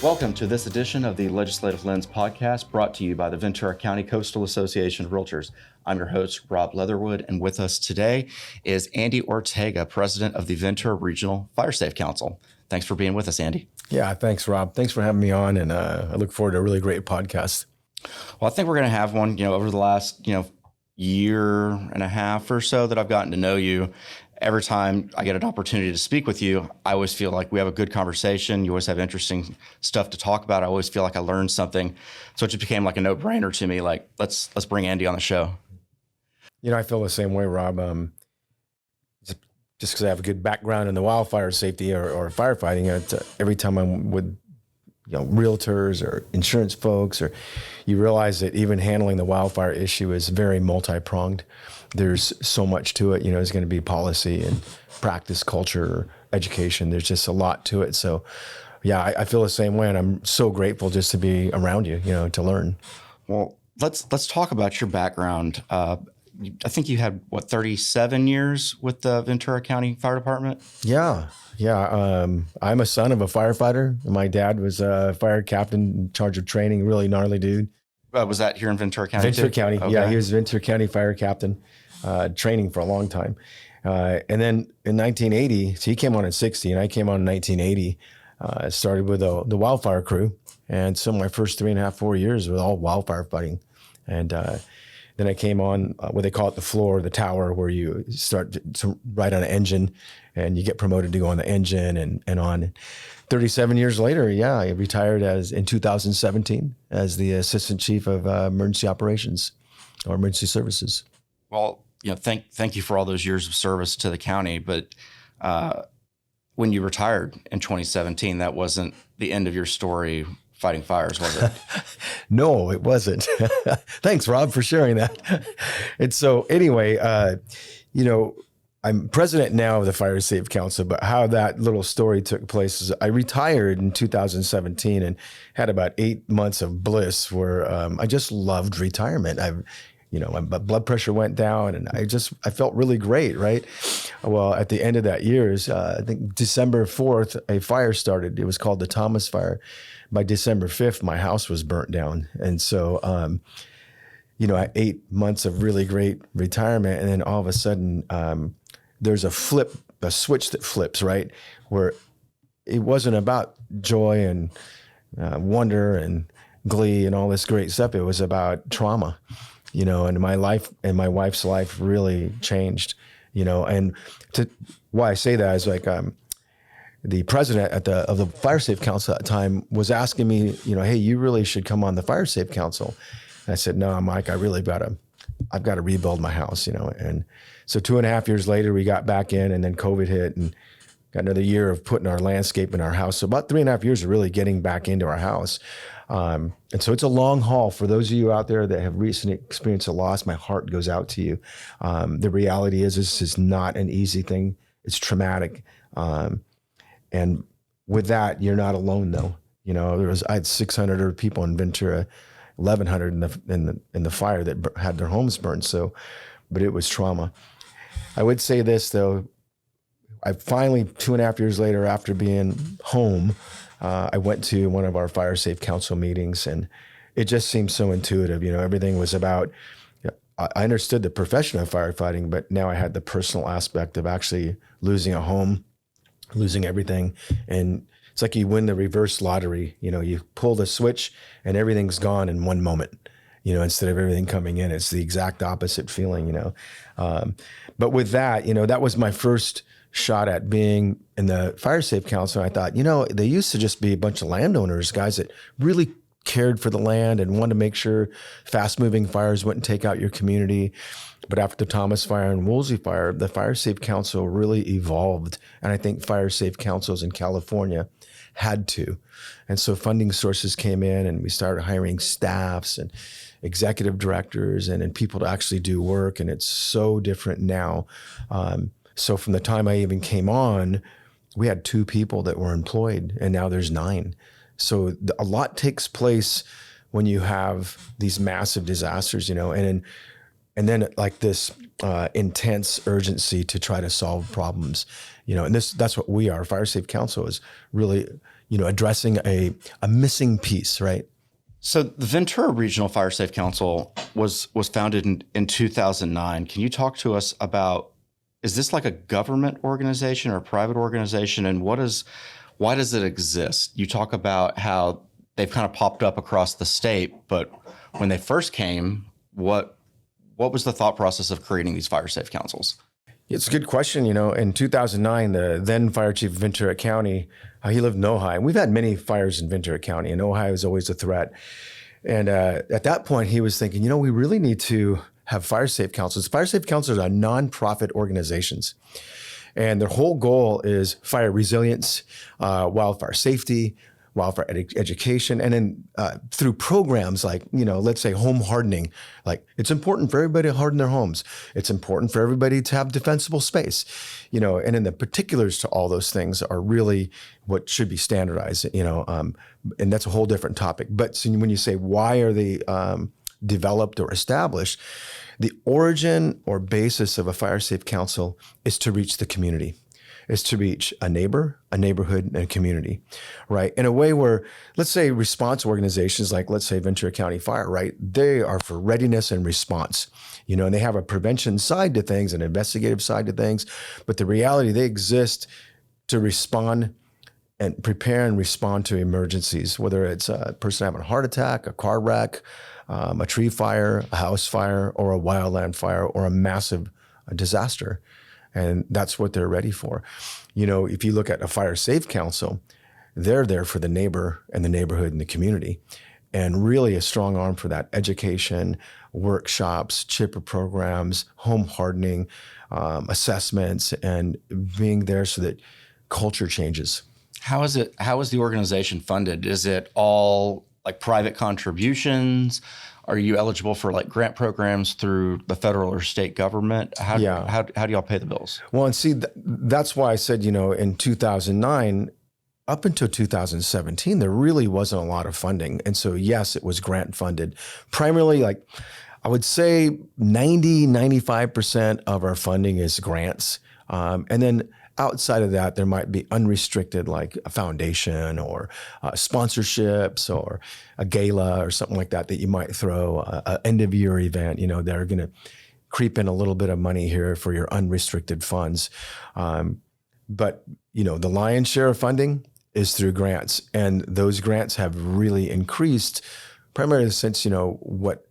Welcome to this edition of the Legislative Lens podcast, brought to you by the Ventura County Coastal Association of Realtors. I'm your host, Rob Leatherwood, and with us today is Andy Ortega, president of the Ventura Regional Fire Safe Council. Thanks for being with us, Andy. Yeah, thanks, Rob. Thanks for having me on, and I look forward to a really great podcast. Well, I think we're going to have one, over the last, year and a half or so that I've gotten to know you. Every time I get an opportunity to speak with you, I always feel like we have a good conversation. You always have interesting stuff to talk about. I always feel like I learned something. So it just became like a no-brainer to me. Like, let's bring Andy on the show. I feel the same way, Rob. Just because I have a good background in the wildfire safety or firefighting, every time I'm with realtors or insurance folks, or you realize that even handling the wildfire issue is very multi-pronged. There's so much to it. There's going to be policy and practice, culture, education. There's just a lot to it. So, yeah, I feel the same way, and I'm so grateful just to be around you, to learn. Well, let's talk about your background. I think you had 37 years with the Ventura County Fire Department. Yeah. I'm a son of a firefighter. My dad was a fire captain in charge of training, really gnarly dude. Was that here in Ventura County? Ventura too? County. Okay. Yeah, he was Ventura County fire captain, training for a long time. And then in 1980, so he came on in 60 and I came on in 1980, started with the wildfire crew. And so my first 3.5, 4 years was all wildfire fighting. And then I came on what they call it the floor, the tower, where you start to ride on an engine and you get promoted to go on the engine and on. 37 years later, I retired in 2017 as the assistant chief of emergency operations or emergency services. Well, thank you for all those years of service to the county. But when you retired in 2017, that wasn't the end of your story fighting fires, was it? No, it wasn't. Thanks, Rob, for sharing that. And so anyway, I'm president now of the Fire Safe Council, but how that little story took place is I retired in 2017 and had about 8 months of bliss where I just loved retirement. My blood pressure went down and I felt really great, right? Well, at the end of that year, I think December 4th, a fire started. It was called the Thomas Fire. By December 5th, my house was burnt down. And so, 8 months of really great retirement. And then all of a sudden, there's a switch that flips, right? Where it wasn't about joy and wonder and glee and all this great stuff. It was about trauma, and my life and my wife's life really changed, and why I say that is like, the president of the Fire Safe Council at the time was asking me, hey, you really should come on the Fire Safe Council. And I said, no, Mike, I've got to rebuild my house, and so 2.5 years later, we got back in, and then COVID hit and got another year of putting our landscape in our house. So about 3.5 years of really getting back into our house. And so it's a long haul. For those of you out there that have recently experienced a loss, my heart goes out to you. The reality is this is not an easy thing. It's traumatic. And with that, you're not alone though. I had 600 people in Ventura, 1,100 in the fire that had their homes burned. So, but it was trauma. I would say this though, I finally 2.5 years later, after being home, I went to one of our Fire Safe Council meetings, and it just seemed so intuitive. Everything was about. I understood the profession of firefighting, but now I had the personal aspect of actually losing a home, losing everything. And it's like you win the reverse lottery. You pull the switch and everything's gone in one moment, instead of everything coming in. It's the exact opposite feeling, But with that, that was my first shot at being in the Fire Safe Council. I thought, they used to just be a bunch of landowners, guys that really cared for the land and wanted to make sure fast-moving fires wouldn't take out your community. But after the Thomas Fire and Woolsey Fire, the Fire Safe Council really evolved. And I think Fire Safe Councils in California had to. And so funding sources came in and we started hiring staffs and executive directors and people to actually do work. And it's so different now. So from the time I even came on, we had 2 people that were employed and now there's 9. So a lot takes place when you have these massive disasters, and then like this intense urgency to try to solve problems, and that's what we are. Fire Safe Council is really, addressing a missing piece, right? So the Ventura Regional Fire Safe Council was founded in 2009. Can you talk to us about, is this like a government organization or a private organization, and why does it exist? You talk about how they've kind of popped up across the state, but when they first came, what was the thought process of creating these fire safe councils? It's a good question. In 2009, the then fire chief of Ventura County, he lived in Ojai. We've had many fires in Ventura County, and Ojai was always a threat. And at that point, he was thinking, we really need to have fire safe councils. Fire safe councils are nonprofit organizations, and their whole goal is fire resilience, wildfire safety, wildfire education, and then through programs like, let's say home hardening. Like, it's important for everybody to harden their homes. It's important for everybody to have defensible space, and then the particulars to all those things are really what should be standardized, and that's a whole different topic. But so when you say, why are they developed or established, the origin or basis of a fire safe council is to reach the community. Is to reach a neighbor, a neighborhood, and a community, right? In a way where, let's say, response organizations like, let's say, Ventura County Fire, right? They are for readiness and response, and they have a prevention side to things, an investigative side to things. But the reality, they exist to respond and prepare and respond to emergencies, whether it's a person having a heart attack, a car wreck, a tree fire, a house fire, or a wildland fire, or a massive disaster. And that's what they're ready for. If you look at a fire safe council, they're there for the neighbor and the neighborhood and the community, and really a strong arm for that education, workshops, chipper programs, home hardening, assessments, and being there so that culture changes. How is the organization funded? Is it all like private contributions? Are you eligible for like grant programs through the federal or state government? How do y'all pay the bills? Well, and see, that's why I said, in 2009, up until 2017, there really wasn't a lot of funding. And so, yes, it was grant funded. Primarily, like I would say 95% of our funding is grants. And then outside of that, there might be unrestricted, like a foundation or sponsorships or a gala or something like that you might throw, an end of year event. They're going to creep in a little bit of money here for your unrestricted funds. But the lion's share of funding is through grants, and those grants have really increased primarily since what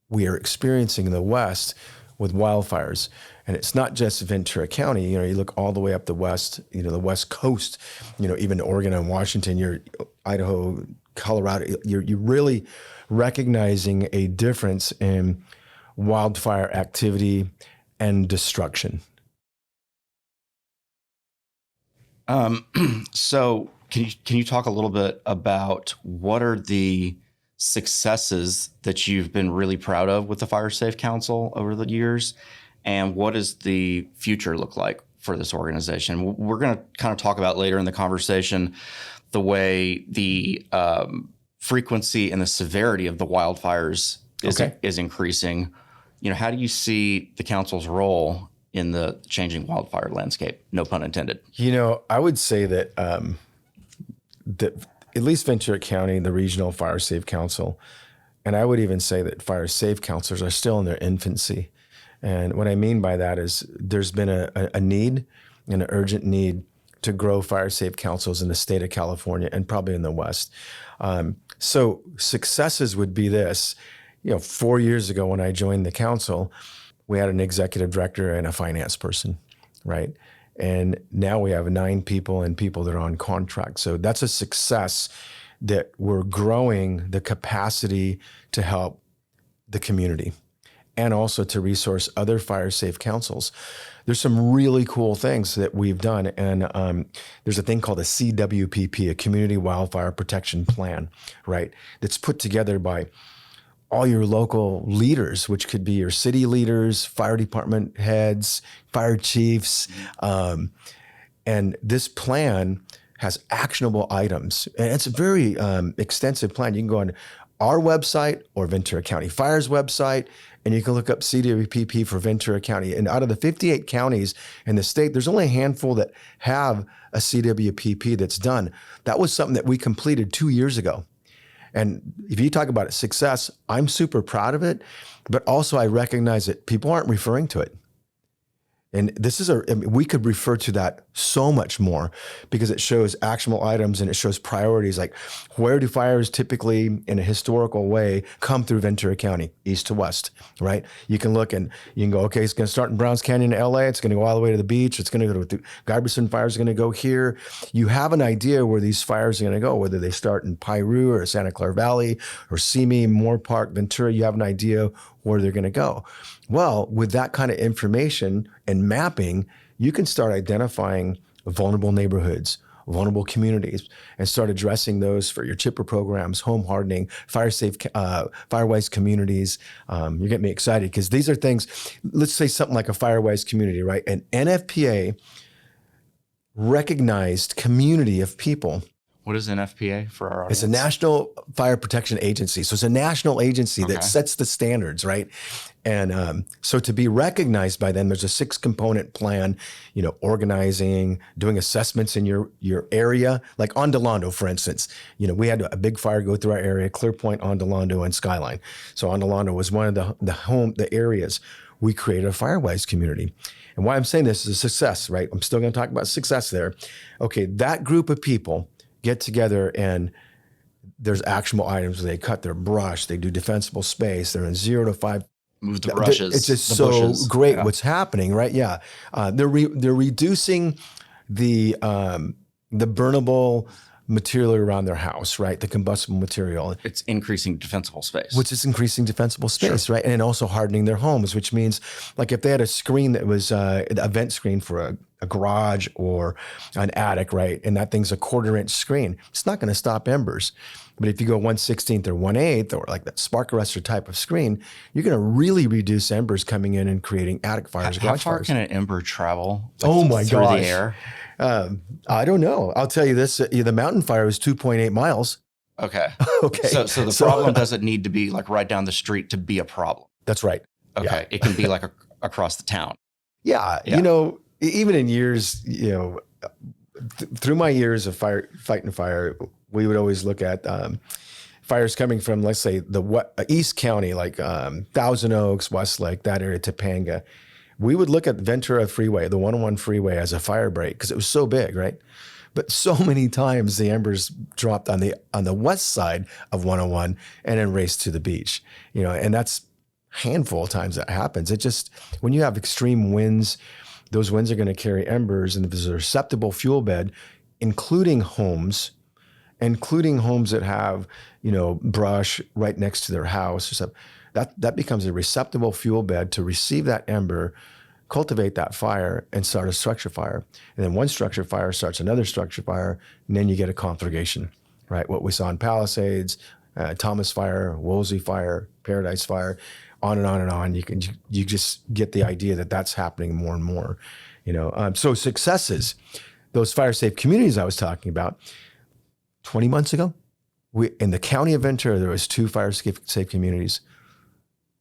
we are experiencing in the West with wildfires. And it's not just Ventura County. You look all the way up the West, the West Coast, even Oregon and Washington, you're Idaho, Colorado, you're really recognizing a difference in wildfire activity and destruction. So can you talk a little bit about what are the successes that you've been really proud of with the Fire Safe Council over the years? And what does the future look like for this organization? We're going to kind of talk about later in the conversation the way the frequency and the severity of the wildfires is increasing. How do you see the council's role in the changing wildfire landscape? No pun intended. I would say that that at least Ventura County, the Regional Fire Safe Council, and I would even say that fire safe councils are still in their infancy. And what I mean by that is there's been a need, an urgent need to grow fire safe councils in the state of California and probably in the West. So successes would be this. 4 years ago when I joined the council, we had an executive director and a finance person, right? And now we have 9 people and people that are on contract. So that's a success that we're growing the capacity to help the community and also to resource other fire safe councils. There's some really cool things that we've done. And there's a thing called a CWPP, a Community Wildfire Protection Plan, right? That's put together by all your local leaders, which could be your city leaders, fire department heads, fire chiefs. And this plan has actionable items. And it's a very extensive plan. You can go on our website or Ventura County Fire's website, and you can look up CWPP for Ventura County. And out of the 58 counties in the state, there's only a handful that have a CWPP that's done. That was something that we completed 2 years ago. And if you talk about success, I'm super proud of it, but also I recognize that people aren't referring to it. And this is we could refer to that so much more because it shows actionable items and it shows priorities. Like, where do fires typically in a historical way come through Ventura County, east to west, right? You can look and you can go, okay, it's going to start in Browns Canyon in LA. It's going to go all the way to the beach. It's going to go to Guyberson fires are going to go here. You have an idea where these fires are going to go, whether they start in Piru or Santa Clara Valley or Simi, Moore Park, Ventura. You have an idea where they're going to go. Well, with that kind of information and mapping, you can start identifying vulnerable neighborhoods, vulnerable communities, and start addressing those for your chipper programs, home hardening, fire-wise communities. You're getting me excited because these are things, let's say something like a fire-wise community, right? An NFPA recognized community of people. What is an FPA for our audience? It's a National Fire Protection Agency. So it's a national agency that sets the standards, right? And so to be recognized by them, there's a 6-component plan, organizing, doing assessments in your area. Like on Delando, for instance, we had a big fire go through our area, Clearpoint, on Delando, and Skyline. So on Delando was one of the areas. We created a Firewise community. And why I'm saying this is a success, right? I'm still going to talk about success there. Okay, that group of people get together and there's actionable items. They cut their brush. They do defensible space. They're in 0 to 5. Move the brushes. It's just so bushes. Great what's happening, right? Yeah. They're reducing the burnable material around their house, right? The combustible material. It's increasing defensible space. Which is increasing defensible space, right? And also hardening their homes, which means like if they had a screen that was a vent screen for a garage or an attic, right? And that thing's a 1/4-inch screen, it's not going to stop embers. But if you go 1/16 or 1/8 or like that spark arrestor type of screen, you're going to really reduce embers coming in and creating attic fires. How far can an ember travel? Oh my through gosh. the air? I don't know. I'll tell you this, the mountain fire was 2.8 miles. Okay. Okay. So the problem doesn't need to be like right down the street to be a problem. That's right. Okay. Yeah. It can be like across the town. Yeah. Even in years, through my years of fighting fire, we would always look at fires coming from, let's say, the East County, like Thousand Oaks, Westlake, that area, Topanga. We would look at Ventura Freeway, the 101 freeway, as a fire break because it was so big, right? But so many times the embers dropped on the west side of 101 and then raced to the beach, and that's a handful of times that happens. It just, when you have extreme winds, those winds are going to carry embers, and if there's a susceptible fuel bed, including homes that have, brush right next to their house or something, that becomes a receptible fuel bed to receive that ember, cultivate that fire, and start a structure fire. And then one structure fire starts another structure fire, and then you get a conflagration, right? What we saw in Palisades, Thomas Fire, Woolsey Fire, Paradise Fire, on and on and on. You just get the idea that that's happening more and more. So successes, those fire safe communities I was talking about, 20 months ago, in the county of Ventura, there was 2 fire safe communities.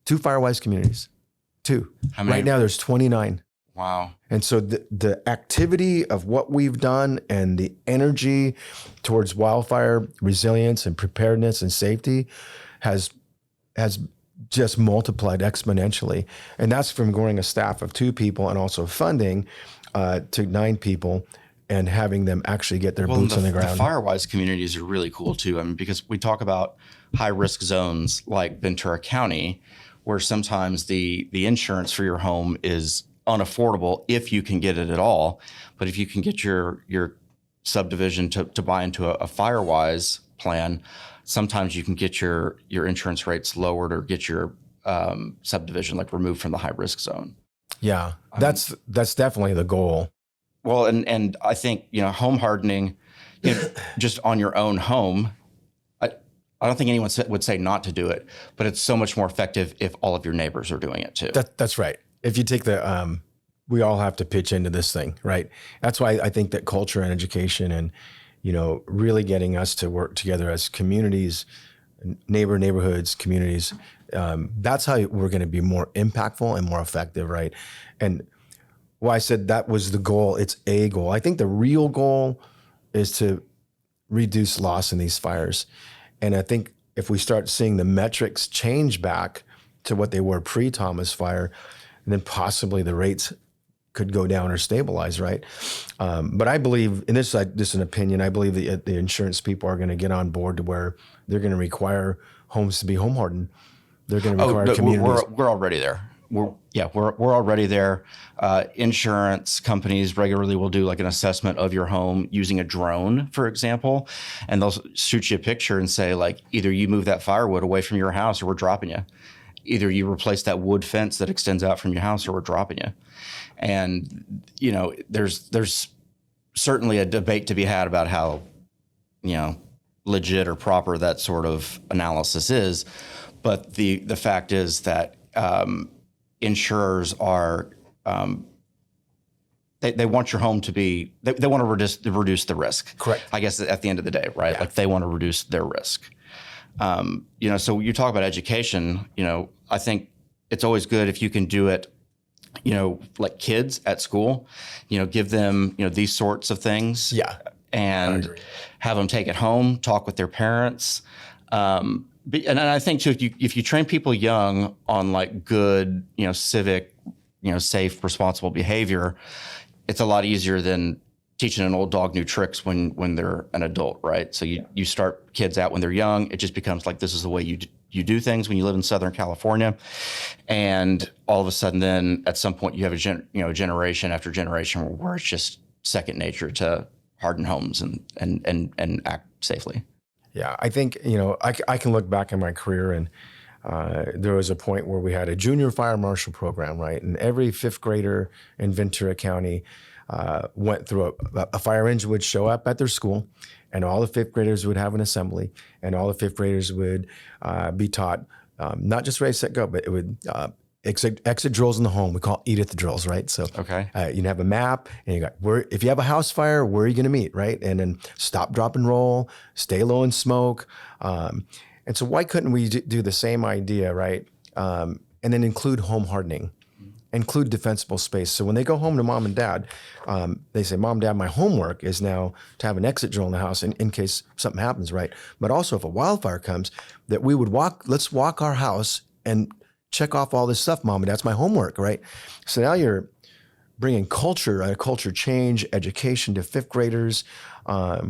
2 Firewise communities, 2. How many? Right now there's 29. Wow. And so the activity of what we've done and the energy towards wildfire resilience and preparedness and safety has just multiplied exponentially. And that's from growing a staff of 2 people and also funding to 9 people and having them actually get their boots on the ground. The Firewise communities are really cool too. I mean, because we talk about high risk zones like Ventura County, where sometimes the insurance for your home is unaffordable if you can get it at all. But if you can get your subdivision to buy into a Firewise plan, sometimes you can get your insurance rates lowered or get your subdivision like removed from the high risk zone. Yeah, that's definitely the goal. Well, and I think, home hardening, just on your own home, I don't think anyone would say not to do it, but it's so much more effective if all of your neighbors are doing it too. That's right. If you take we all have to pitch into this thing, right? That's why I think that culture and education and, really getting us to work together as communities, neighborhoods, communities, That's how we're going to be more impactful and more effective, right? And why I said that was the goal, it's a goal. I think the real goal is to reduce loss in these fires. And I think if we start seeing the metrics change back to what they were pre-Thomas Fire, then possibly the rates could go down or stabilize, right? But I believe, and this is an opinion, I believe the insurance people are going to get on board to where they're going to require homes to be home hardened. They're going to require communities. We're already there. We're already there. Insurance companies regularly will do like an assessment of your home using a drone, for example, and they'll shoot you a picture and say like, either you move that firewood away from your house or we're dropping you. Either you replace that wood fence that extends out from your house or we're dropping you. And, there's certainly a debate to be had about how, legit or proper that sort of analysis is. But the fact is that insurers are they want your home to be they want to reduce the risk. Correct. I guess at the end of the day, right? Yeah. Like they want to reduce their risk. So you talk about education. I think it's always good if you can do it. Like kids at school, give them these sorts of things. Yeah, and have them take it home, talk with their parents. And I think too, if you train people young on like good, civic, safe, responsible behavior, it's a lot easier than teaching an old dog new tricks when they're an adult, right? So you start kids out when they're young. It just becomes like this is the way you do things when you live in Southern California, and all of a sudden, then at some point you have a generation after generation where it's just second nature to harden homes and act safely. Yeah, I think, I can look back in my career and there was a point where we had a junior fire marshal program, right? And every fifth grader in Ventura County went through a fire engine would show up at their school, and all the fifth graders would have an assembly, and all the fifth graders would be taught not just ready, set, go, but it would exit drills in the home. We call it Edith drills, right? So okay. You have a map, and you got if you have a house fire, where are you going to meet, right? And then stop, drop, and roll, stay low and smoke. And so why couldn't we do the same idea, right? And then include home hardening, include defensible space. So when they go home to mom and dad, they say, Mom, Dad, my homework is now to have an exit drill in the house in case something happens, right? But also if a wildfire comes, that we would let's walk our house and check off all this stuff, Mom and Dad. That's my homework, right? So now you're bringing culture change, education to fifth graders. I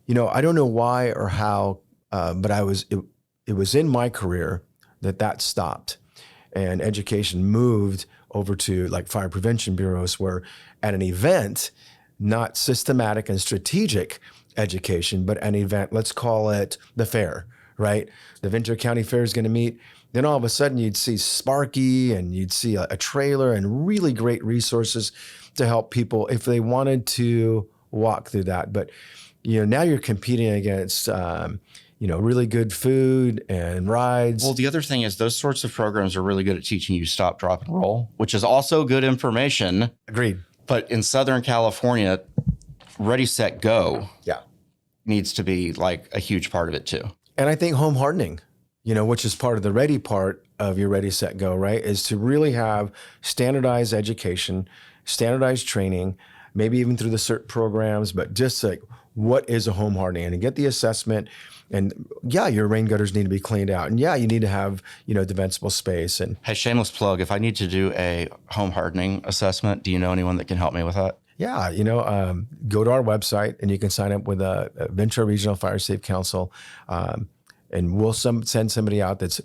don't know why or how, but it was in my career that stopped, and education moved over to like fire prevention bureaus, where at an event, not systematic and strategic education, but an event, let's call it the fair, right? The Ventura County Fair is going to meet. Then all of a sudden you'd see Sparky and you'd see a trailer and really great resources to help people if they wanted to walk through that. But, now you're competing against, really good food and rides. Well, the other thing is those sorts of programs are really good at teaching you stop, drop, and roll, which is also good information. Agreed. But in Southern California, ready, set, go needs to be like a huge part of it too. And I think home hardening, which is part of the ready part of your ready, set, go, right, is to really have standardized education, standardized training, maybe even through the CERT programs, but just like what is a home hardening, and get the assessment. And your rain gutters need to be cleaned out. And you need to have, defensible space. And hey, shameless plug, if I need to do a home hardening assessment, do you know anyone that can help me with that? Yeah, go to our website and you can sign up with a Ventura Regional Fire Safe Council. And we'll send somebody out that's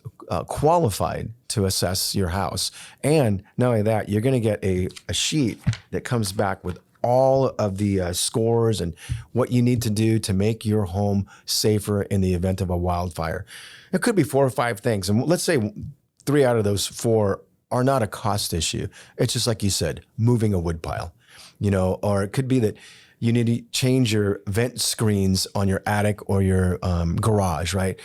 qualified to assess your house. And not only that, you're going to get a sheet that comes back with all of the scores and what you need to do to make your home safer in the event of a wildfire. It could be 4 or 5 things. And let's say 3 out of those 4 are not a cost issue. It's just like you said, moving a wood pile, or it could be that you need to change your vent screens on your attic or your garage, right?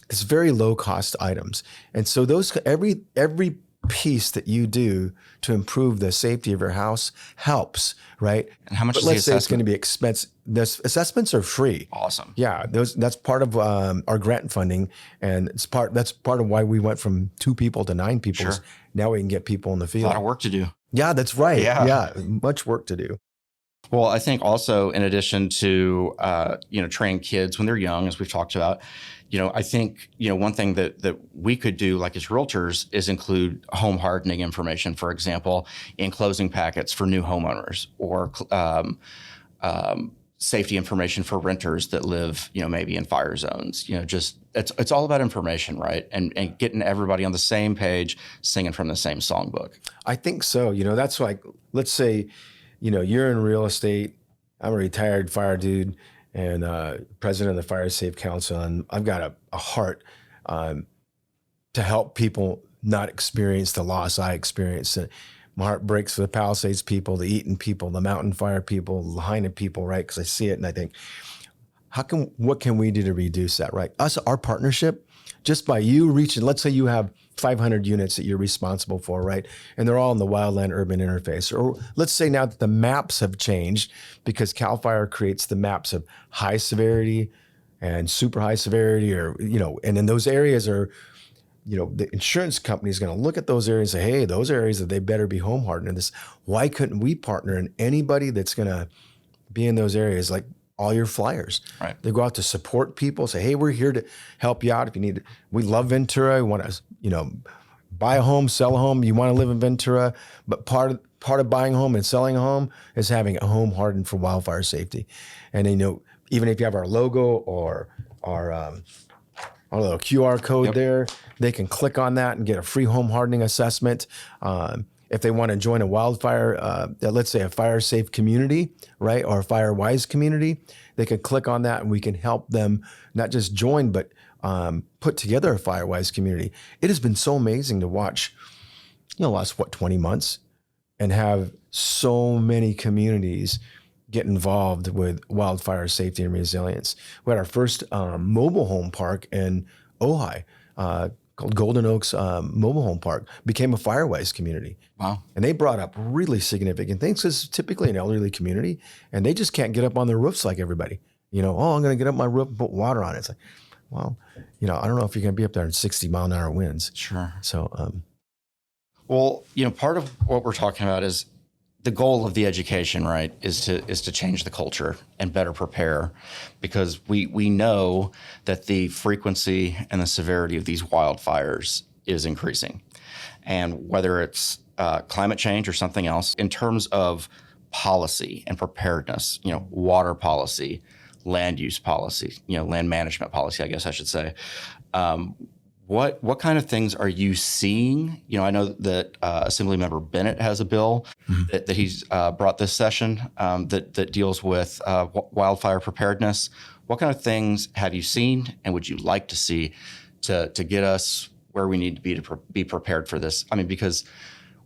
It's very low cost items. And so those every piece that you do to improve the safety of your house helps, right? And how much But is the let's say it's going assessment? to be expensive. The assessments are free. Awesome. Yeah, that's part of our grant funding, and that's part of why we went from 2 people to 9 people. Sure. Now we can get people in the A field. lot of work to do. Yeah, that's right. Yeah. Yeah, much work to do. Well, I think also in addition to training kids when they're young, as we've talked about, I think one thing that we could do, like as realtors, is include home hardening information, for example, in closing packets for new homeowners, or safety information for renters that live, maybe in fire zones. Just it's all about information, right? And getting everybody on the same page, singing from the same songbook. I think so. That's like, let's say, you're in real estate. I'm a retired fire dude and president of the Fire Safe Council, and I've got a heart to help people not experience the loss I experienced. My heart breaks for the Palisades people, the Eaton people, the Mountain Fire people, the Lahaina people, right? Because I see it and I think, what can we do to reduce that, right? Our partnership, just by you reaching, let's say you have 500 units that you're responsible for, right? And they're all in the wildland urban interface. Or let's say now that the maps have changed because CAL FIRE creates the maps of high severity and super high severity, or, and in those areas are, the insurance company is going to look at those areas and say, hey, those areas that they better be home hardened. And this, why couldn't we partner? And anybody that's going to be in those areas, like all your flyers, Right. They go out to support people, say, hey, we're here to help you out. If you need, we love Ventura. We want to, buy a home, sell a home. You want to live in Ventura, but part of buying a home and selling a home is having a home hardened for wildfire safety. And even if you have our logo or our little QR code there, they can click on that and get a free home hardening assessment. If they want to join a wildfire, let's say a fire safe community, right, or a fire wise community, they can click on that and we can help them not just join, but put together a fire wise community. It has been so amazing to watch, the last 20 months, and have so many communities get involved with wildfire safety and resilience. We had our first mobile home park in Ojai, called Golden Oaks Mobile Home Park, became a Firewise community. Wow. And they brought up really significant things, because it's typically an elderly community and they just can't get up on their roofs like everybody. I'm going to get up my roof and put water on it. It's like, well, I don't know if you're going to be up there in 60-mile-an-hour winds. Sure. So, well, part of what we're talking about is the goal of the education, right, is to change the culture and better prepare, because we know that the frequency and the severity of these wildfires is increasing. And whether it's climate change or something else, in terms of policy and preparedness, water policy, land use policy, land management policy, I guess I should say, what kind of things are you seeing? I know that Assemblymember Bennett has a bill that he's brought this session that deals with wildfire preparedness. What kind of things have you seen and would you like to see to get us where we need to be prepared for this? I mean, because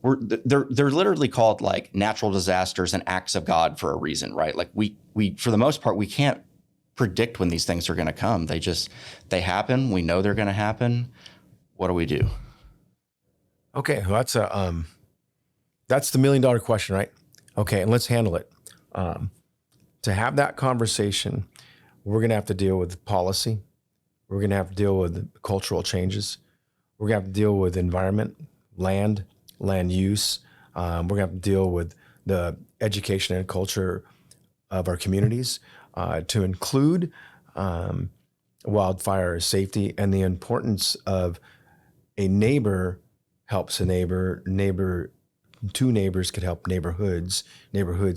they're literally called like natural disasters and acts of God for a reason, right? Like we for the most part, we can't predict when these things are going to come. They happen. We know they're going to happen. What do we do? okay, well, that's the $1 million question, right? Okay, and let's handle it. To have that conversation, we're going to have to deal with policy. We're going to have to deal with cultural changes. We're going to have to deal with environment, land use. We're going to have to deal with the education and culture of our communities, to include wildfire safety and the importance of a neighbor helps a neighbor, two neighbors could help neighborhoods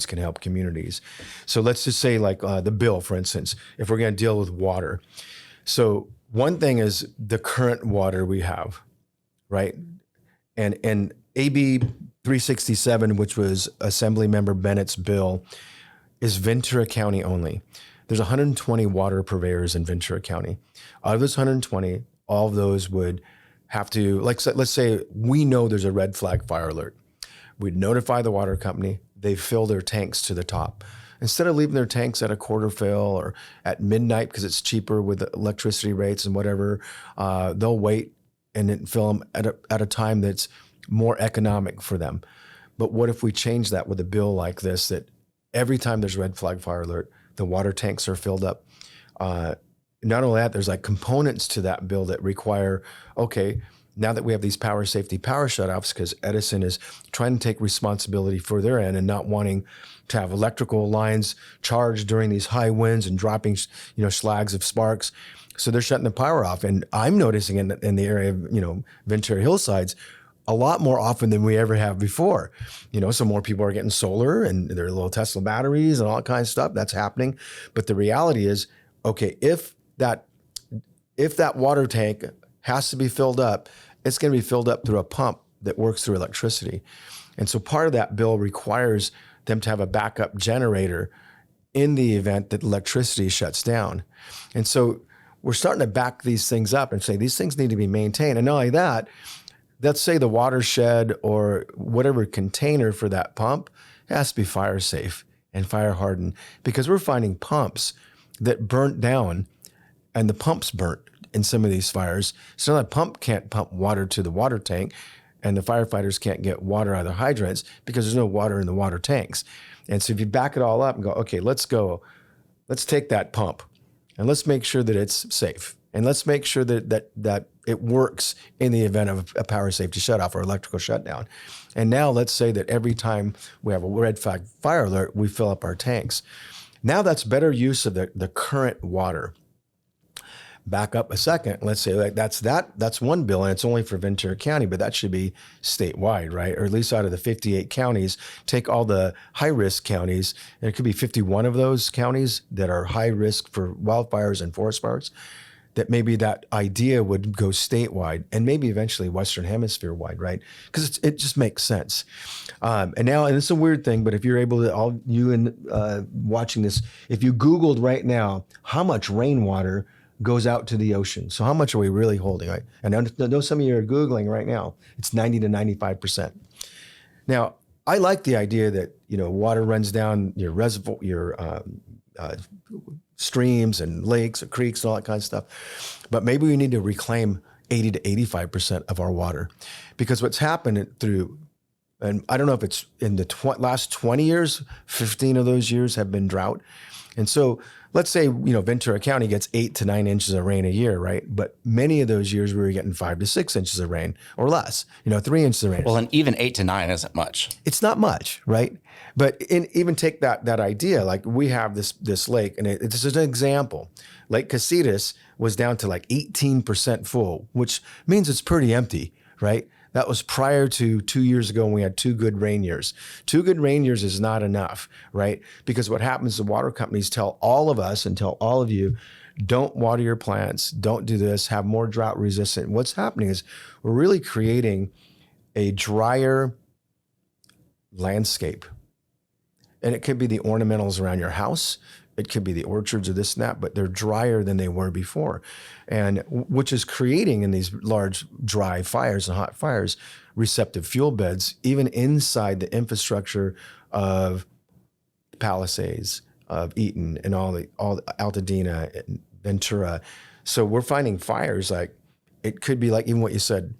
can help communities. So let's just say like the bill, for instance, if we're going to deal with water. So one thing is the current water we have, right? And AB 367, which was Assemblymember Bennett's bill, is Ventura County only. There's 120 water purveyors in Ventura County. Out of those 120, all of those would have to, like, let's say we know there's a red flag fire alert. We'd notify the water company. They fill their tanks to the top. Instead of leaving their tanks at a quarter fill or at midnight because it's cheaper with electricity rates and whatever, they'll wait and then fill them at a time that's more economic for them. But what if we change that with a bill like this, that every time there's a red flag fire alert, the water tanks are filled up? Not only that, there's like components to that bill that require, okay, now that we have these power safety power shutoffs, because Edison is trying to take responsibility for their end and not wanting to have electrical lines charged during these high winds and dropping, slags of sparks. So they're shutting the power off. And I'm noticing in the area of, Ventura hillsides, a lot more often than we ever have before. So more people are getting solar and their little Tesla batteries and all that kind of stuff. That's happening. But the reality is, okay, if that water tank has to be filled up, it's going to be filled up through a pump that works through electricity. And so part of that bill requires them to have a backup generator in the event that electricity shuts down. And so we're starting to back these things up and say these things need to be maintained. And not only that, let's say the watershed or whatever container for that pump has to be fire safe and fire hardened, because we're finding pumps that burnt down and the pump's burnt in some of these fires. So that pump can't pump water to the water tank and the firefighters can't get water out of their hydrants because there's no water in the water tanks. And so if you back it all up and go, okay, let's take that pump and let's make sure that it's safe. And let's make sure that it works in the event of a power safety shutoff or electrical shutdown. And now let's say that every time we have a red flag fire alert, we fill up our tanks. Now that's better use of the current water. Back up a second. Let's say like that's one bill, and it's only for Ventura County, but that should be statewide, right? Or at least out of the 58 counties, take all the high-risk counties, and it could be 51 of those counties that are high risk for wildfires and forest fires, that maybe that idea would go statewide and maybe eventually Western Hemisphere wide, right? Because it just makes sense. And it's a weird thing, but if you're able to, all you and watching this, if you Googled right now, how much rainwater goes out to the ocean. So how much are we really holding? Right? And I know some of you are Googling right now. It's 90 to 95%. Now, I like the idea that, water runs down your reservoir, your streams and lakes or creeks and all that kind of stuff. But maybe we need to reclaim 80 to 85% of our water, because what's happened and I don't know if it's in the last 20 years, 15 of those years have been drought. And so let's say, Ventura County gets 8 to 9 inches of rain a year, right? But many of those years we were getting 5 to 6 inches of rain or less, 3 inches of rain. Well, and even 8 to 9 isn't much. It's not much, right? But even take that idea, like we have this lake, and this is an example. Lake Casitas was down to like 18% full, which means it's pretty empty, right? That was prior to 2 years ago when we had 2 good rain years. 2 good rain years is not enough, right? Because what happens, the water companies tell all of us and tell all of you, don't water your plants, don't do this, have more drought resistant. What's happening is we're really creating a drier landscape. And it could be the ornamentals around your house. It could be the orchards or this and that, but they're drier than they were before. And which is creating in these large dry fires and hot fires, receptive fuel beds, even inside the infrastructure of Palisades, of Eaton and all the Altadena and Ventura. So we're finding fires like, it could be like even what you said,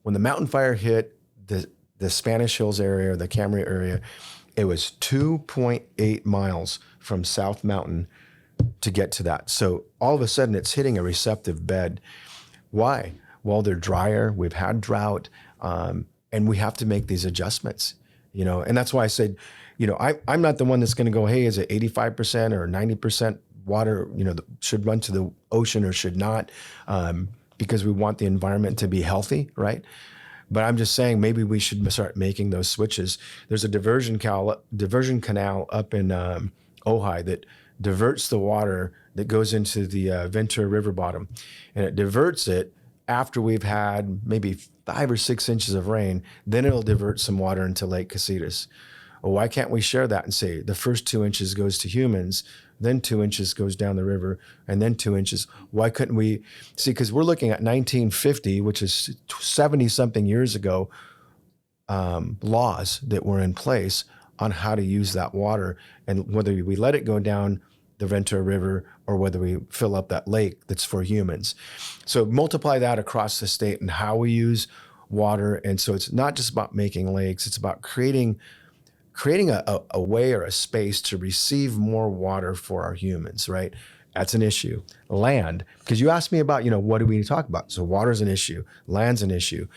when the mountain fire hit the Spanish Hills area or the Camarillo area, it was 2.8 miles from South Mountain to get to that. So all of a sudden it's hitting a receptive bed. Why? Well, they're drier. We've had drought, and we have to make these adjustments, and that's why I said, I'm not the one that's going to go, hey, is it 85% or 90% water, should run to the ocean or should not, because we want the environment to be healthy, right? But I'm just saying maybe we should start making those switches. There's a diversion canal up in Ojai that diverts the water that goes into the Ventura River bottom, and it diverts it after we've had maybe 5 or 6 inches of rain. Then it'll divert some water into Lake Casitas. Well, why can't we share that and say the first 2 inches goes to humans, then 2 inches goes down the river, and then 2 inches? Why couldn't we see? Because we're looking at 1950, which is 70 something years ago, laws that were in place on how to use that water, and whether we let it go down the Ventura River or whether we fill up that lake that's for humans. So multiply that across the state and how we use water. And so it's not just about making lakes, it's about creating a way or a space to receive more water for our humans, right? That's an issue. Land, because you asked me about, what do we need to talk about? So water's an issue, land's an issue.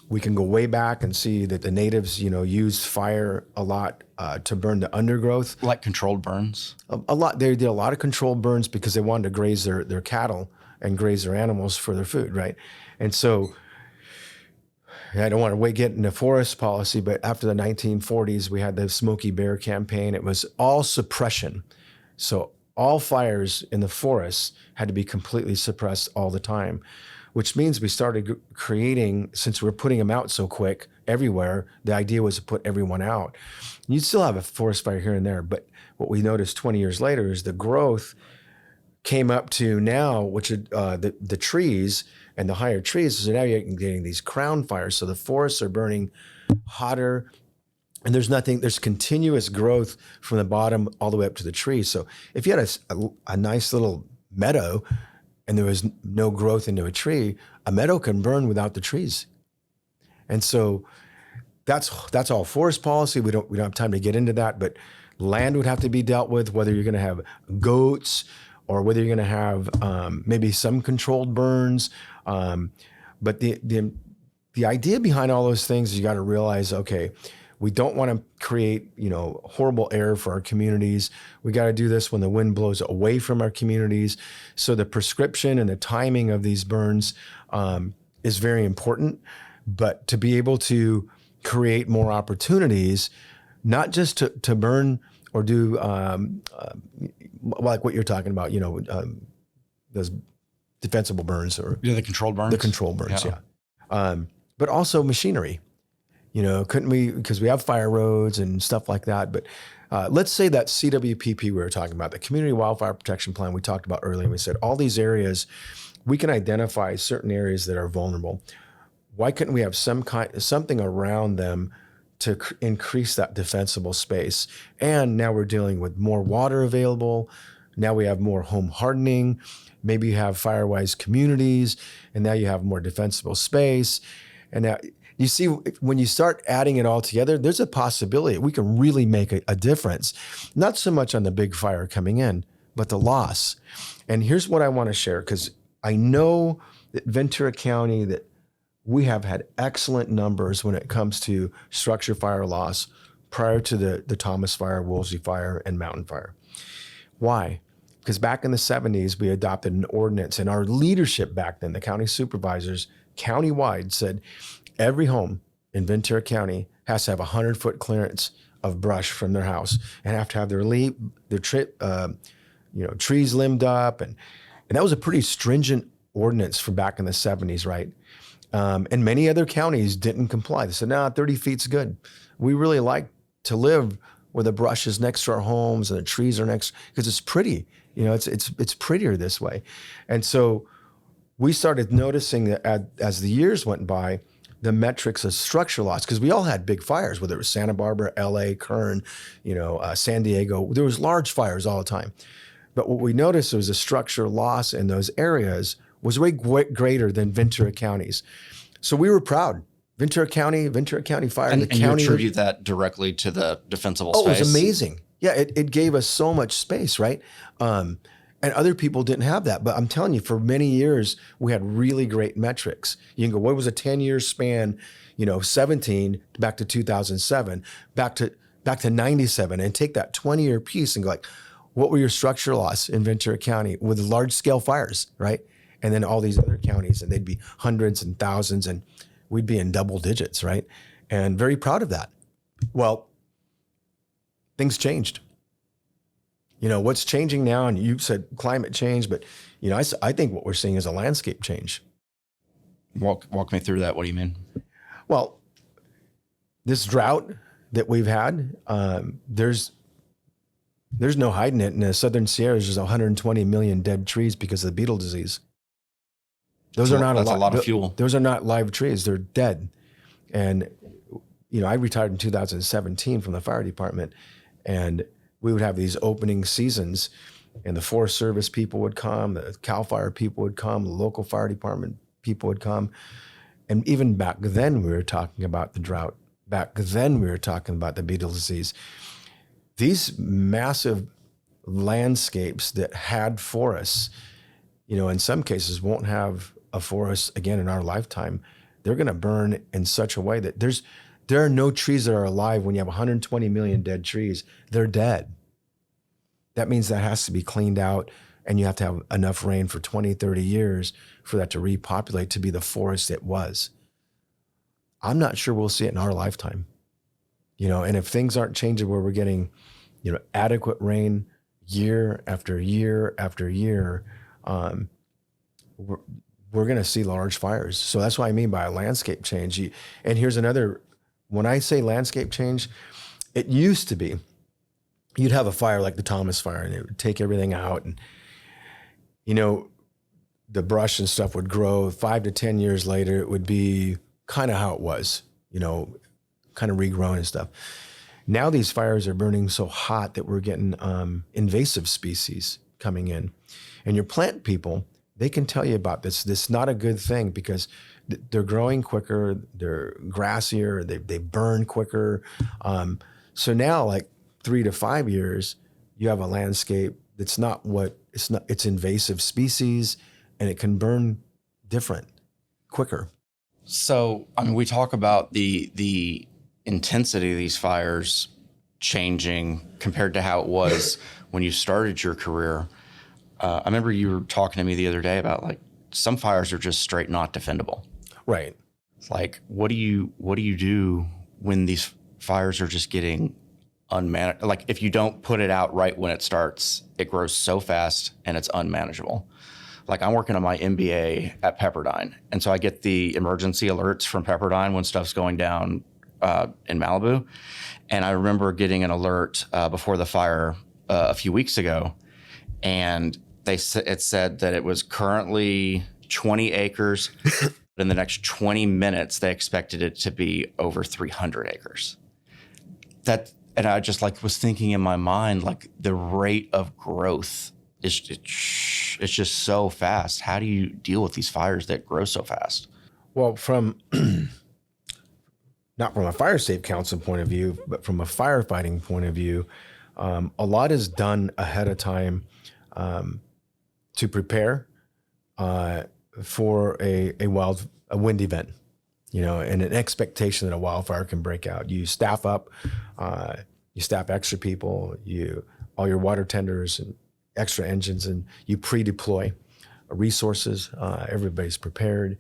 We can go way back and see that the natives, used fire a lot to burn the undergrowth. Like controlled burns? A lot. They did a lot of controlled burns because they wanted to graze their cattle and graze their animals for their food, right? And so I don't want to get into forest policy, but after the 1940s, we had the Smokey Bear campaign. It was all suppression. So all fires in the forests had to be completely suppressed all the time, which means we started creating, since we're putting them out so quick everywhere, the idea was to put everyone out. You'd still have a forest fire here and there, but what we noticed 20 years later is the growth came up to now, which the trees and the higher trees, so now you're getting these crown fires. So the forests are burning hotter, and there's continuous growth from the bottom all the way up to the trees. So if you had a nice little meadow and there was no growth into a tree, a meadow can burn without the trees. And so that's all forest policy. We don't have time to get into that, but land would have to be dealt with, whether you're going to have goats or whether you're going to have maybe some controlled burns. But the idea behind all those things is you got to realize, okay, we don't want to create, horrible air for our communities. We got to do this when the wind blows away from our communities. So the prescription and the timing of these burns is very important. But to be able to create more opportunities, not just to burn or do like what you're talking about, those defensible burns or the controlled burns. The controlled burns, yeah. But also machinery. Couldn't we, because we have fire roads and stuff like that, but let's say that CWPP we were talking about, the Community Wildfire Protection Plan we talked about earlier, we said all these areas, we can identify certain areas that are vulnerable. Why couldn't we have something around them to increase that defensible space? And now we're dealing with more water available. Now we have more home hardening. Maybe you have fire-wise communities, and now you have more defensible space. And now you see, when you start adding it all together, there's a possibility we can really make a difference. Not so much on the big fire coming in, but the loss. And here's what I want to share, because I know that Ventura County, that we have had excellent numbers when it comes to structure fire loss prior to the Thomas Fire, Woolsey Fire, and Mountain Fire. Why? Because back in the 70s, we adopted an ordinance, and our leadership back then, the county supervisors, countywide, said every home in Ventura County has to have a 100-foot clearance of brush from their house and have to have their trees limbed up. And that was a pretty stringent ordinance for back in the 70s, right? And many other counties didn't comply. They said, no, 30 feet's good. We really like to live where the brush is next to our homes and the trees are next, because it's pretty. It's prettier this way. And so we started noticing that as the years went by, the metrics of structure loss, because we all had big fires, whether it was Santa Barbara, LA, Kern, San Diego, there was large fires all the time. But what we noticed was the structure loss in those areas was way greater than Ventura counties. So we were proud. Ventura County Fire. And county, you attribute that directly to the defensible space? Oh, it was amazing. Yeah, it gave us so much space, right? And other people didn't have that. But I'm telling you, for many years, we had really great metrics. You can go, what was a 10-year span, 17 back to 2007, back to 97, and take that 20-year piece and go like, what were your structure loss in Ventura County with large-scale fires, right? And then all these other counties, and they'd be hundreds and thousands, and we'd be in double digits, right? And very proud of that. Well, things changed. What's changing now, and you said climate change, but I think what we're seeing is a landscape change. Walk me through that. What do you mean? Well, this drought that we've had, there's no hiding it. In the Southern Sierras, there's 120 million dead trees because of the beetle disease. That's a lot of fuel. Those are not live trees. They're dead. And, I retired in 2017 from the fire department, and we would have these opening seasons, And the Forest Service people would come, the CAL FIRE people would come, the local fire department people would come. And even back then, we were talking about the drought. Back then, we were talking about the beetle disease. These massive landscapes that had forests, in some cases won't have a forest again in our lifetime. They're going to burn in such a way that there are no trees that are alive. When you have 120 million dead trees, they're dead. That means that has to be cleaned out, and you have to have enough rain for 20, 30 years for that to repopulate to be the forest it was. I'm not sure we'll see it in our lifetime. And if things aren't changing where we're getting, adequate rain year after year after year, we're going to see large fires. So that's what I mean by a landscape change. And here's another, when I say landscape change, it used to be, you'd have a fire like the Thomas Fire, and it would take everything out, and the brush and stuff would grow. 5 to 10 years later, it would be kind of how it was, kind of regrown and stuff. Now these fires are burning so hot that we're getting invasive species coming in. And your plant people, they can tell you about this. This is not a good thing because they're growing quicker, they're grassier, they burn quicker. So now, like 3 to 5 years, you have a landscape that's it's invasive species, and it can burn different, quicker. So, we talk about the intensity of these fires changing compared to how it was when you started your career. I remember you were talking to me the other day about, like, some fires are just straight not defendable. Right. It's like, what do you do when these fires are just getting unmanageable? Like, if you don't put it out right when it starts, it grows so fast and it's unmanageable. Like, I'm working on my MBA at Pepperdine, and so I get the emergency alerts from Pepperdine when stuff's going down in Malibu. And I remember getting an alert before the fire a few weeks ago, and it said that it was currently 20 acres. But in the next 20 minutes, they expected it to be over 300 acres. And I just was thinking in my mind, like, the rate of growth it's just so fast. How do you deal with these fires that grow so fast? Well, not from a fire safe council point of view, but from a firefighting point of view, a lot is done ahead of time to prepare for a wind event, and an expectation that a wildfire can break out. You staff up, you staff extra people, all your water tenders and extra engines, and you pre-deploy resources. Everybody's prepared.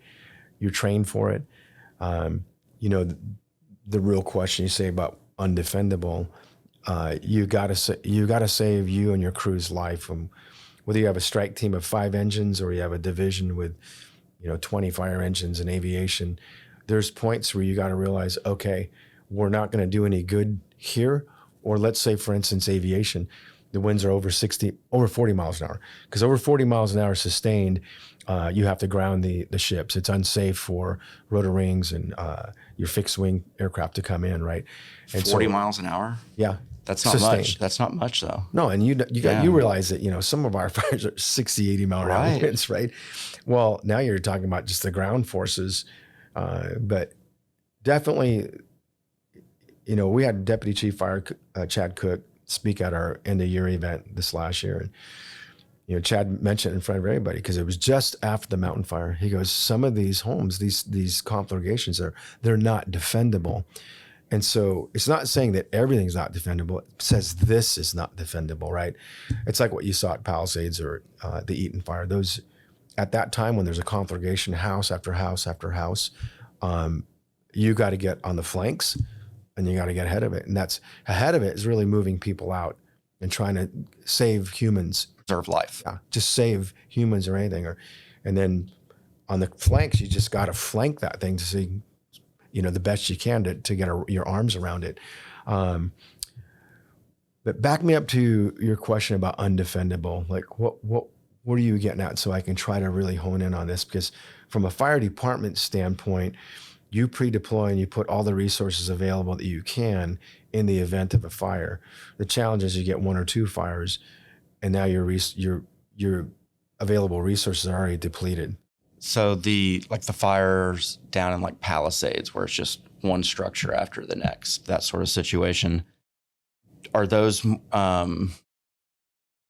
You're trained for it. The real question you say about undefendable, you gotta save you and your crew's life from whether you have a strike team of 5 engines or you have a division with 20 fire engines in aviation. There's points where you got to realize, okay, we're not going to do any good here. Or let's say, for instance, aviation, the winds are over 40 miles an hour. Because over 40 miles an hour sustained, you have to ground the ships. It's unsafe for rotor wings and your fixed wing aircraft to come in, right? And 40 miles an hour? Yeah. That's not sustained. Much. That's not much, though. No, and you realize that some of our fires are 60, 80 mile an hour winds, right? Well, now you're talking about just the ground forces, but definitely, we had Deputy Chief Fire Chad Cook speak at our end of year event this last year, and Chad mentioned it in front of everybody because it was just after the mountain fire. He goes, some of these homes, these conflagrations they're not defendable. And so it's not saying that everything's not defendable. It says this is not defendable, right? It's like what you saw at Palisades or the Eaton Fire. Those, at that time when there's a conflagration, house after house after house, you got to get on the flanks and you got to get ahead of it. And that's ahead of it is really moving people out and trying to save humans. Preserve life. Yeah, just save humans or anything. And then on the flanks, you just got to flank that thing to see the best you can to get your arms around it. But back me up to your question about undefendable. Like what are you getting at so I can try to really hone in on this? Because from a fire department standpoint, you pre-deploy and you put all the resources available that you can in the event of a fire. The challenge is you get 1 or 2 fires. and now your available resources are already depleted. So the fires down in like Palisades where it's just one structure after the next, that sort of situation, are those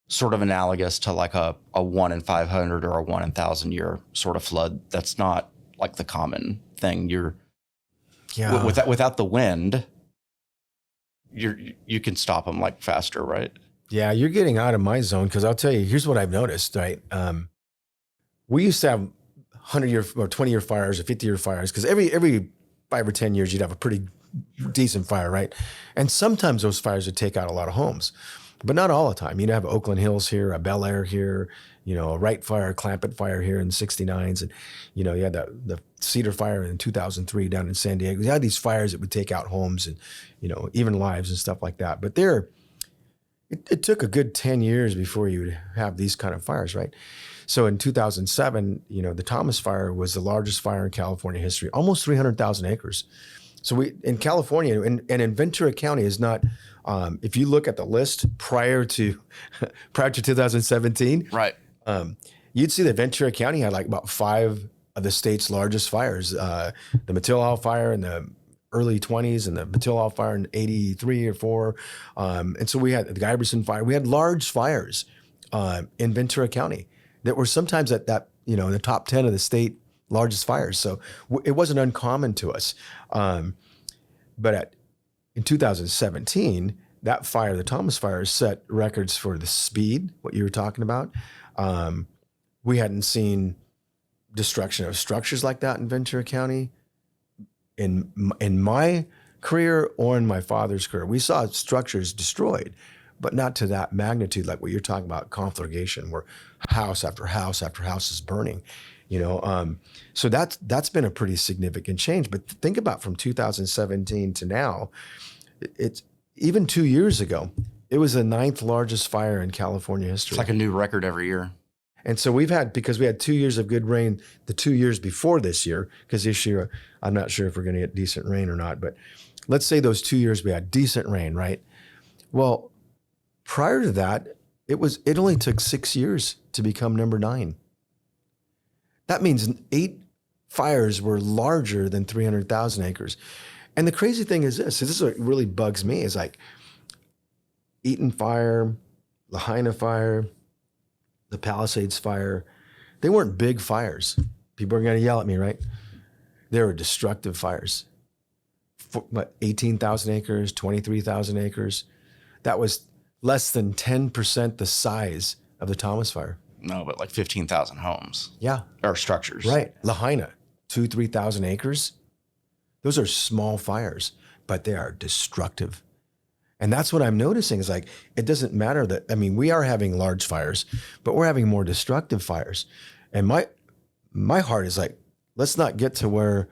sort of analogous to like a 1 in 500 or a 1 in 1,000 year sort of flood? That's not like the common thing. Without the wind, you can stop them like faster, right? Yeah, you're getting out of my zone, because I'll tell you, here's what I've noticed, right? We used to have 100-year or 20-year fires or 50-year fires, because every 5 or 10 years you'd have a pretty decent fire, right? And sometimes those fires would take out a lot of homes, but not all the time. You'd have Oakland Hills here, a Bel Air here, a Wright Fire, a Clampett Fire here in the 69s. And, you had the Cedar Fire in 2003 down in San Diego. You had these fires that would take out homes and, even lives and stuff like that. But it took a good 10 years before you would have these kind of fires, right? So in 2007, the Thomas Fire was the largest fire in California history, almost 300,000 acres. So in California and in Ventura County is not, if you look at the list prior to 2017, right, you'd see that Ventura County had like about 5 of the state's largest fires. The Matilal Fire in the early 20s and the Matilal Fire in 83 or 4. And so we had the Iverson Fire. We had large fires in Ventura County that were sometimes at that, in the top 10 of the state largest fires. So it wasn't uncommon to us. But in 2017, that fire, the Thomas Fire, set records for the speed, what you were talking about. We hadn't seen destruction of structures like that in Ventura County in my career or in my father's career. We saw structures destroyed, but not to that magnitude like what you're talking about, conflagration, where house after house after house is burning. So that's been a pretty significant change. But think about from 2017 to now, it's even 2 years ago, it was the 9th largest fire in California history. It's like a new record every year. And so because we had 2 years of good rain, the 2 years before this year, because this year, I'm not sure if we're going to get decent rain or not, but let's say those 2 years we had decent rain, right? Well, prior to that, it only took 6 years to become number 9. That means 8 fires were larger than 300,000 acres. And the crazy thing is this is what really bugs me, is like Eaton Fire, Lahaina Fire, the Palisades Fire, they weren't big fires. People are going to yell at me, right? They were destructive fires. 18,000 acres, 23,000 acres. That was less than 10% the size of the Thomas Fire. No, but like 15,000 homes. Yeah. Or structures. Right. Lahaina, 3,000 acres. Those are small fires, but they are destructive. And that's what I'm noticing is like, it doesn't matter we are having large fires, but we're having more destructive fires. And my heart is like, let's not get to where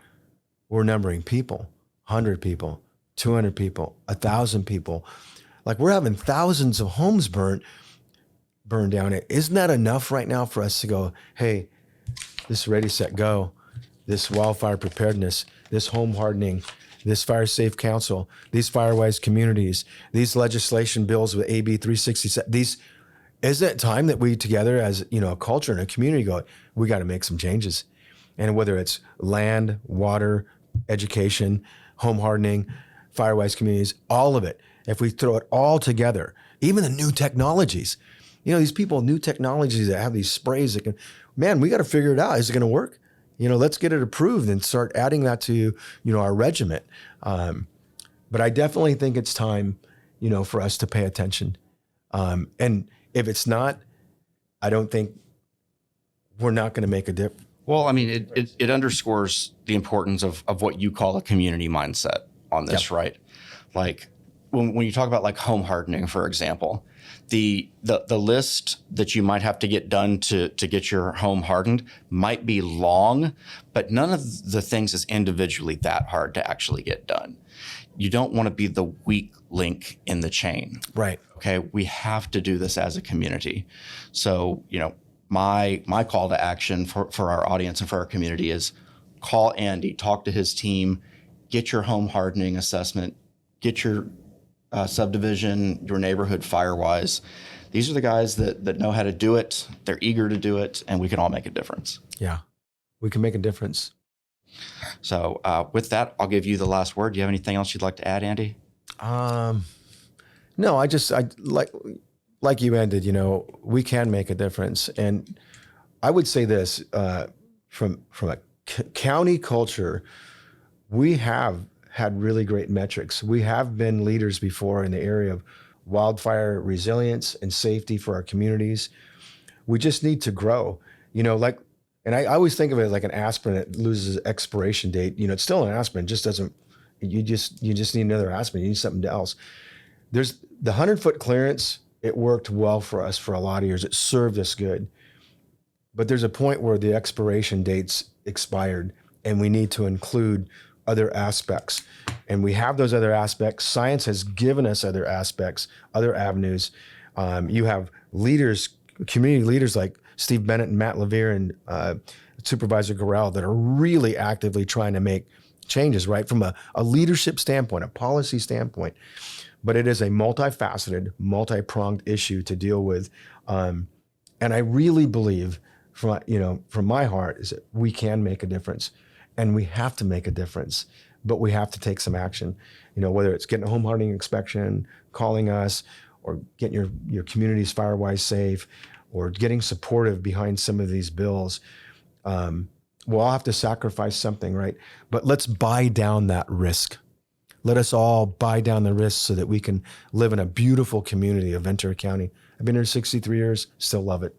we're numbering people, 100 people, 200 people, 1,000 people. Like we're having thousands of homes burned down. Isn't that enough right now for us to go, hey, this Ready, Set, Go, this wildfire preparedness, this home hardening, this Fire Safe Council, these Firewise communities, these legislation bills with AB 367, isn't it time that we together as, a culture and a community go, we got to make some changes? And whether it's land, water, education, home hardening, Firewise communities, all of it, if we throw it all together, even the new technologies, these people, new technologies that have these sprays that we got to figure it out. Is it going to work? Let's get it approved and start adding that to, our regiment. But I definitely think it's time, for us to pay attention. And if it's not, I don't think we're not going to make a difference. Well, it underscores the importance of what you call a community mindset on this, yep. Right? Like when you talk about like home hardening, for example, the list that you might have to get done to get your home hardened might be long, but none of the things is individually that hard to actually get done. You don't want to be the weak link in the chain. Right. Okay. We have to do this as a community. So, my call to action for our audience and for our community is call Andy, talk to his team, get your home hardening assessment, get your subdivision, your neighborhood Firewise. these are the guys that know how to do it. They're eager to do it, and we can all make a difference. Yeah, we can make a difference. So with that, I'll give you the last word. Do you have anything else you'd like to add, Andy? No, I like you ended, we can make a difference. And I would say this, from a county culture, we have had really great metrics. We have been leaders before in the area of wildfire resilience and safety for our communities. We just need to grow, and I always think of it like an aspirin that loses expiration date. It's still an aspirin, just doesn't, you just need another aspirin. You need something else. There's the 100-foot clearance. It worked well for us for a lot of years. It served us good. But there's a point where the expiration dates expired, and we need to include other aspects. And we have those other aspects. Science has given us other aspects, other avenues. You have leaders, community leaders like Steve Bennett and Matt Levere and Supervisor Gorell that are really actively trying to make changes, right? From a leadership standpoint, a policy standpoint. But it is a multifaceted, multi-pronged issue to deal with. And I really believe from my heart is that we can make a difference, and we have to make a difference, but we have to take some action, whether it's getting a home hardening inspection, calling us, or getting your communities fire-wise safe, or getting supportive behind some of these bills. We'll all have to sacrifice something, right? But let's buy down that risk. Let us all buy down the risk so that we can live in a beautiful community of Ventura County. I've been here 63 years, still love it.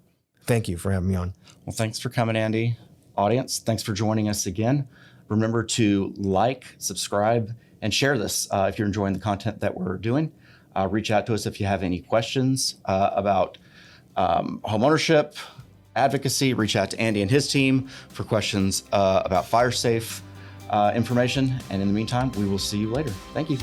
Thank you for having me on. Well, thanks for coming, Andy. Audience, thanks for joining us again. Remember to like, subscribe, and share this if you're enjoying the content that we're doing. Reach out to us if you have any questions about homeownership, advocacy. Reach out to Andy and his team for questions about fire safe information. And in the meantime, we will see you later. Thank you.